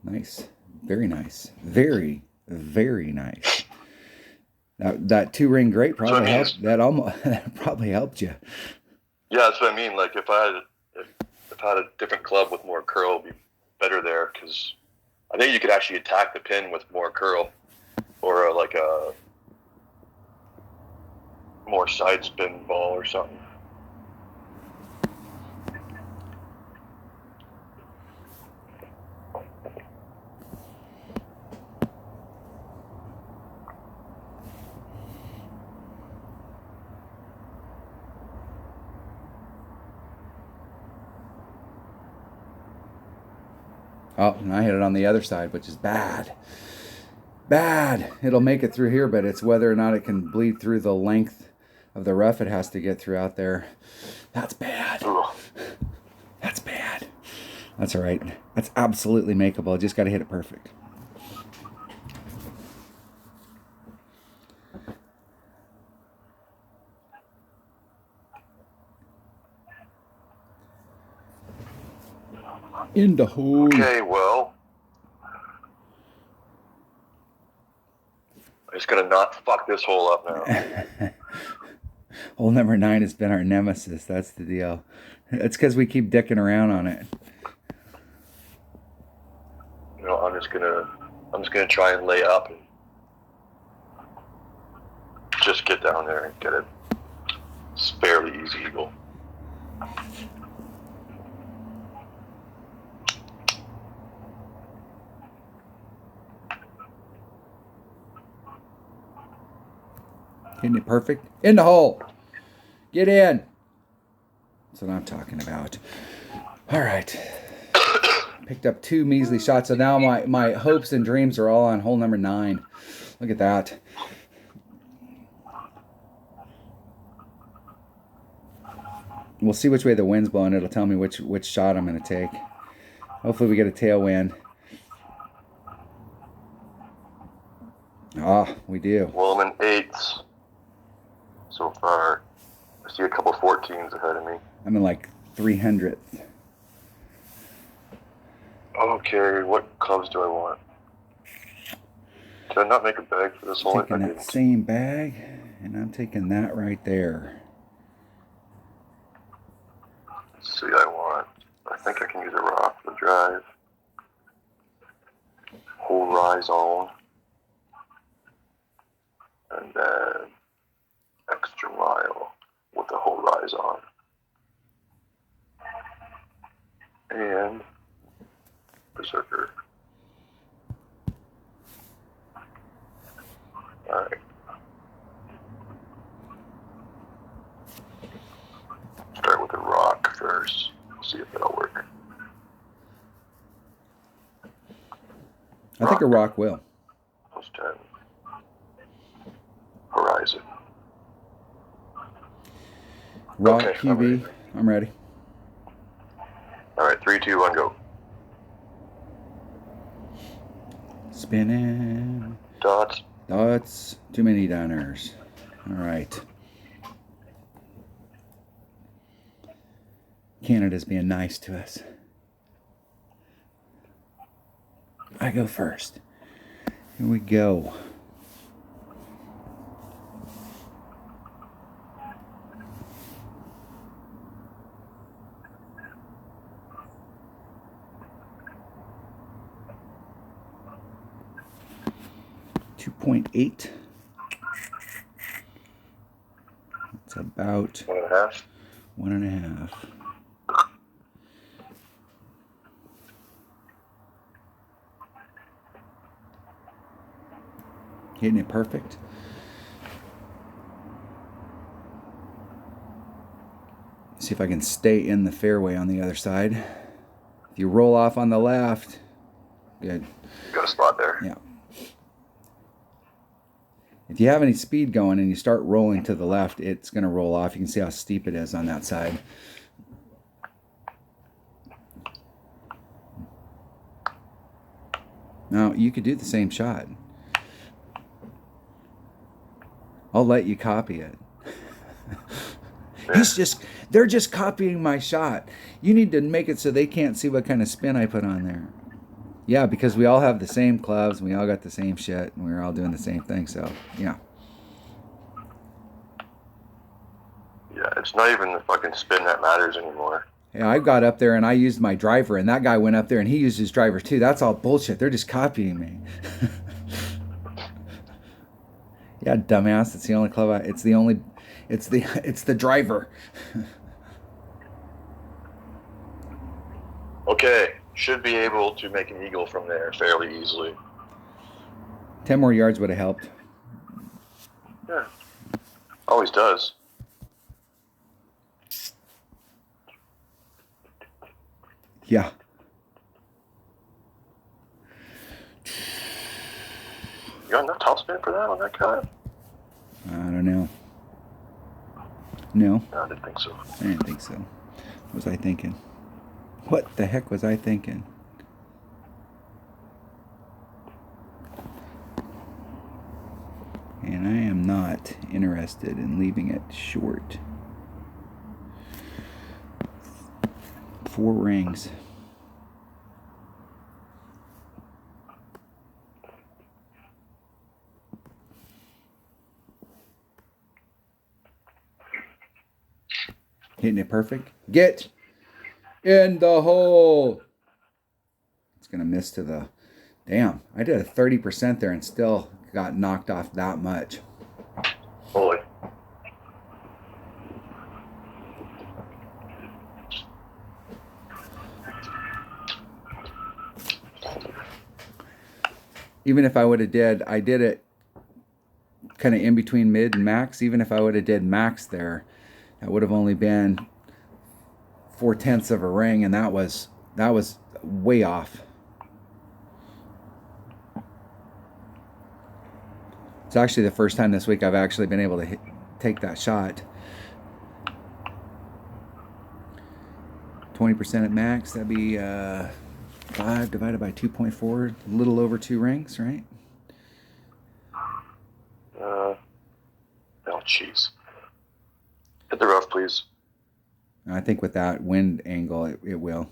Nice. Very nice. Very nice. Now that 2-ring grate probably helped. That probably helped you. Yeah, that's what I mean. Like if I had a different club with more curl, it'd be better there, because I think you could actually attack the pin with more curl, or like a more side spin ball or something. Oh, and I hit it on the other side, which is bad. Bad. It'll make it through here, but it's whether or not it can bleed through the length of the rough it has to get through out there. That's bad. Ugh. That's bad. That's all right. That's absolutely makeable. Just got to hit it perfect. In the hole. Okay, well, I'm just gonna not fuck this hole up now. Hole number 9 has been our nemesis. That's the deal. It's because we keep dicking around on it. You know, I'm just gonna try and lay up and just get down there and get it. It's fairly easy eagle. Hitting it perfect. In the hole. Get in. That's what I'm talking about. All right. Picked up 2 measly shots. So now my hopes and dreams are all on hole number 9. Look at that. We'll see which way the wind's blowing. It'll tell me which shot I'm going to take. Hopefully we get a tailwind. Ah, we do. Well, I'm in 8s so far. I see a couple 14s ahead of me. I'm in like 300th. Okay, what clubs do I want? Did I not make a bag for this hole? Taking that same bag, and I'm taking that right there. Let's see, I think I can use a rock for the drive. Horizon. And then extra mile with the horizon. And berserker. Alright. Start with a rock first. See if that'll work. I think a rock will. Plus 10. Horizon. Rock, okay, QB. I'm ready. Alright, 3, 2, 1, go. Spinning. Dots. Dots. Too many dunners. All right. Canada's being nice to us. I go first. Here we go. 2.8. It's about 1.5. 1.5. Hitting it perfect. See if I can stay in the fairway on the other side. If you roll off on the left, good. You got a spot there. Yeah. If you have any speed going and you start rolling to the left, it's going to roll off. You can see how steep it is on that side. Now, you could do the same shot. I'll let you copy it. They're just copying my shot. You need to make it so they can't see what kind of spin I put on there. Yeah, because we all have the same clubs, and we all got the same shit, and we're all doing the same thing, so, yeah. Yeah, it's not even the fucking spin that matters anymore. Yeah, I got up there, and I used my driver, and that guy went up there, and he used his driver, too. That's all bullshit. They're just copying me. Yeah, dumbass. It's the only club it's the driver. Okay, should be able to make an eagle from there fairly easily. 10 more yards would have helped. Yeah, always does. Yeah. You got enough topspin for that on that cut? I don't know. No, No, I didn't think so. I didn't think so. What was I thinking? What the heck was I thinking? And I am not interested in leaving it short. 4 rings. Hitting it perfect. Get in the hole. It's going to miss to the... Damn, I did a 30% there and still got knocked off that much. Holy. Even if I would have I did it kind of in between mid and max. Even if I would have did max there, that would have only been 4/10 of a ring, and that was way off. It's actually the first time this week I've actually been able to take that shot. 20% at max, that'd be 5 divided by 2.4, a little over 2 rings, right? Oh, jeez. Hit the rough, please. I think with that wind angle, it will.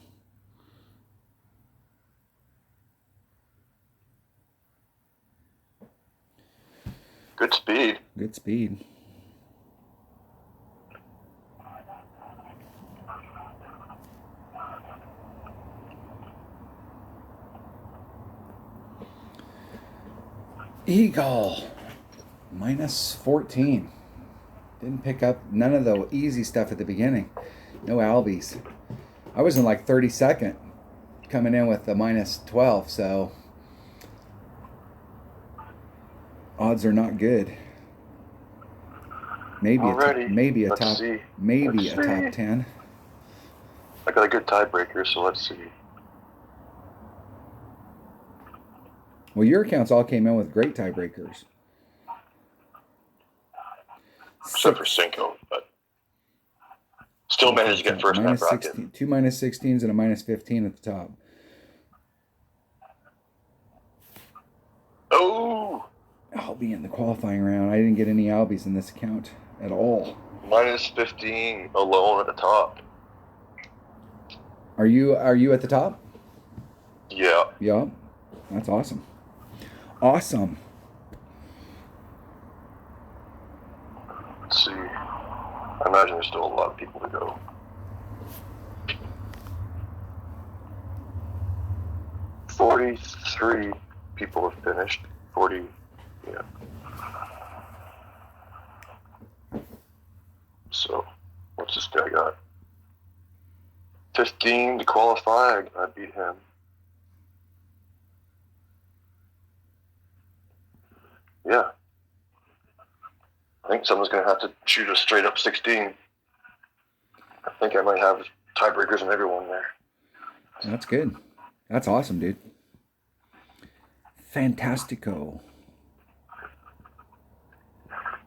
Good speed. Good speed. Eagle. Minus 14. Didn't pick up none of the easy stuff at the beginning. No albies. I was in like 32nd coming in with the minus 12, so odds are not good. Maybe a top 10. I got a good tiebreaker, so let's see. Well, your accounts all came in with great tiebreakers. Except for Cinco, but still managed to get first in that bracket. 16, 2 minus 16s and a minus 15 at the top. Oh! Albie in the qualifying round. I didn't get any Albies in this account at all. Minus 15 alone at the top. Are you at the top? Yeah. Yeah. That's awesome. Awesome. Let's see. I imagine there's still a lot of people to go. $43 people have finished. 40. Yeah. So, what's this guy got? 15 to qualify. I beat him. Yeah. I think someone's going to have to shoot a straight up 16. I think I might have tiebreakers in everyone there. That's good. That's awesome, dude. Fantastico.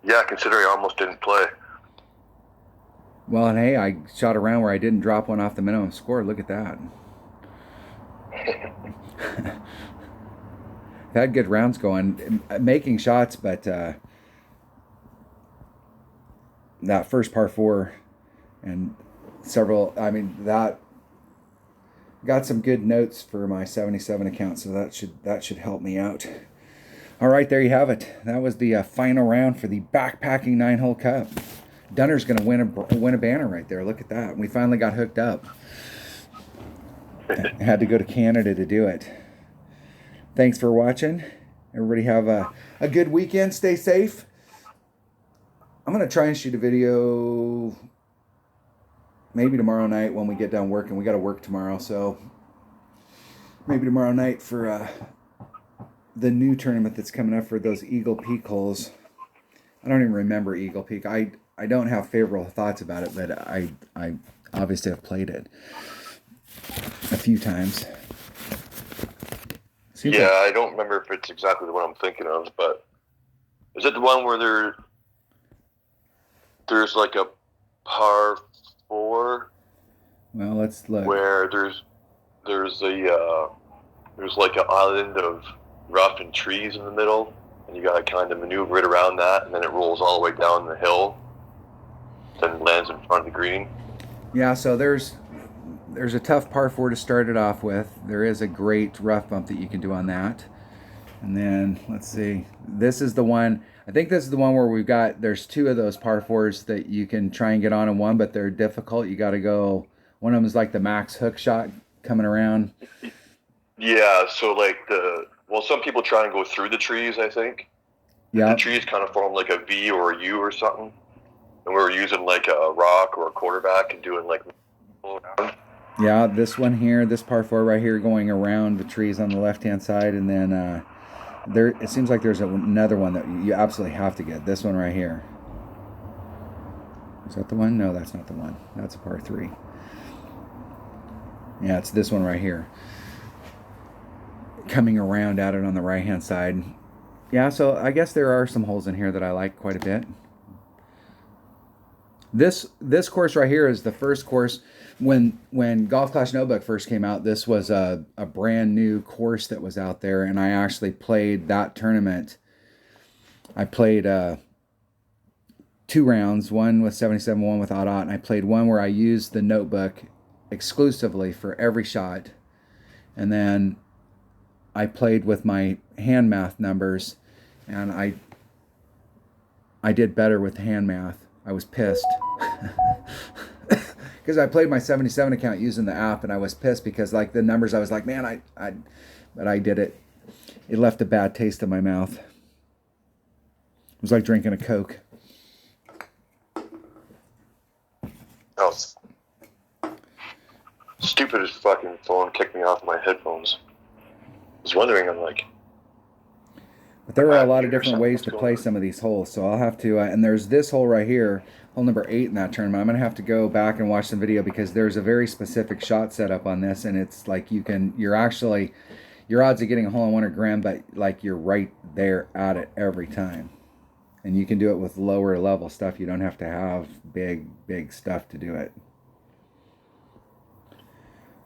Yeah, considering I almost didn't play. Well, and hey, I shot around where I didn't drop one off the minimum score. Look at that. Had good rounds going, making shots, but that first par four and several, I mean, that got some good notes for my 77 account, so that should help me out. All right, there you have it. That was the final round for the backpacking 9-hole cup. Dunner's going to win a banner right there. Look at that. We finally got hooked up. I had to go to Canada to do it. Thanks for watching. Everybody have a good weekend. Stay safe. I'm going to try and shoot a video maybe tomorrow night when we get done working. We got to work tomorrow, so maybe tomorrow night for the new tournament that's coming up for those Eagle Peak holes. I don't even remember Eagle Peak. I don't have favorable thoughts about it, but I obviously have played it a few times. Yeah, I don't remember if it's exactly the one I'm thinking of, but is it the one where there's like a par 4? Well, let's look. Where there's like an island of rough and trees in the middle, and you gotta kind of maneuver it around that, and then it rolls all the way down the hill, then lands in front of the green. Yeah, so there's a tough par 4 to start it off with. There is a great rough bump that you can do on that. And then, let's see. This is the one, I think this is the one where there's 2 of those par 4s that you can try and get on in one, but they're difficult. You got to go, one of them is like the max hook shot coming around. Yeah, so like some people try and go through the trees, I think. Yeah. The trees kind of form like a V or a U or something. And we were using like a rock or a quarterback and doing like... Yeah, this one here, this par 4 right here, going around the trees on the left-hand side, and then it seems like there's another one that you absolutely have to get. This one right here. Is that the one? No, that's not the one. That's a par 3. Yeah, it's this one right here. Coming around at it on the right-hand side. Yeah, so I guess there are some holes in here that I like quite a bit. This course right here is the first course. When Golf Clash Notebook first came out, this was a brand new course that was out there, and I actually played that tournament. I played 2 rounds, one with 77, one with aught, and I played one where I used the notebook exclusively for every shot, and then I played with my hand math numbers, and I did better with hand math. I was pissed. Because I played my 77 account using the app, and I was pissed because like the numbers, I was like, man, but I did it. It left a bad taste in my mouth. It was like drinking a Coke. Oh, stupid as fucking phone kicked me off my headphones. I was wondering, I'm like... But there are a lot of different ways to play some of these holes, so I'll have to, and there's this hole right here, hole number 8 in that tournament. I'm going to have to go back and watch some video because there's a very specific shot setup on this, and it's like your odds of getting a hole-in-one are grand, but like you're right there at it every time. And you can do it with lower level stuff. You don't have to have big stuff to do it.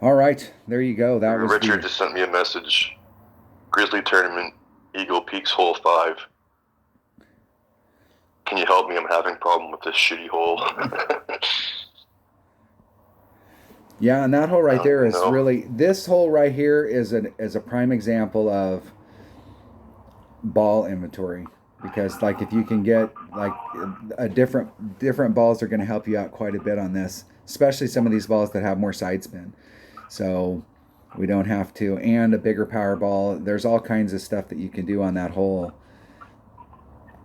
All right, there you go. That was Richard just sent me a message. Grizzly Tournament, Eagle Peaks hole 5. Can you help me? I'm having a problem with this shitty hole. Yeah, and that hole right there is really... This hole right here is a prime example of ball inventory. Because like if you can get like a different balls are going to help you out quite a bit on this. Especially some of these balls that have more side spin. So we don't have to... And a bigger power ball. There's all kinds of stuff that you can do on that hole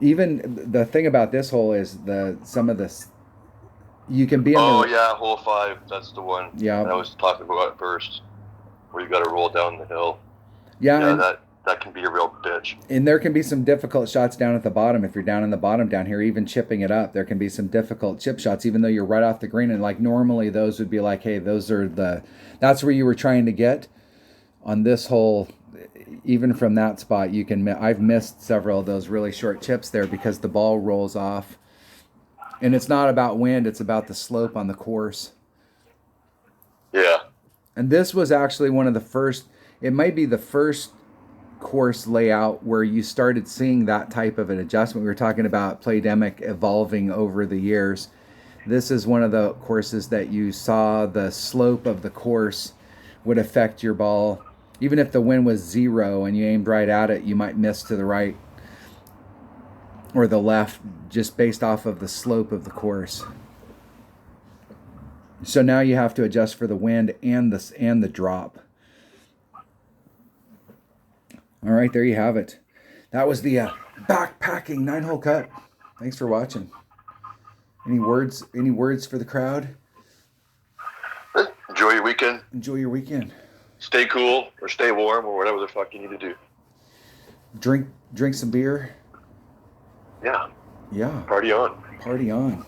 Even the thing about this hole is some of this you can be in Oh the yeah, hole 5. That's the one yeah I was talking about at first, where you got to roll down the hill. yeah Yeah, that can be a real bitch. and there can be some difficult shots down at the bottom if you're down in the bottom down here, even chipping it up. There can be some difficult chip shots, even though you're right off the green. And like normally, those would be like, hey, that's where you were trying to get. On this hole, even from that spot, you can. I've missed several of those really short chips there because the ball rolls off, and it's not about wind; it's about the slope on the course. Yeah. And this was actually one of the first. It might be the first course layout where you started seeing that type of an adjustment. We were talking about Playdemic evolving over the years. This is one of the courses that you saw the slope of the course would affect your ball. Even if the wind was 0 and you aimed right at it, you might miss to the right or the left just based off of the slope of the course. So now you have to adjust for the wind and the drop. All right, there you have it. That was the backpacking 9-hole cut. Thanks for watching. Any words for the crowd? Enjoy your weekend. Enjoy your weekend. Stay cool or stay warm or whatever the fuck you need to do. Drink some beer. Yeah. Yeah. Party on. Party on.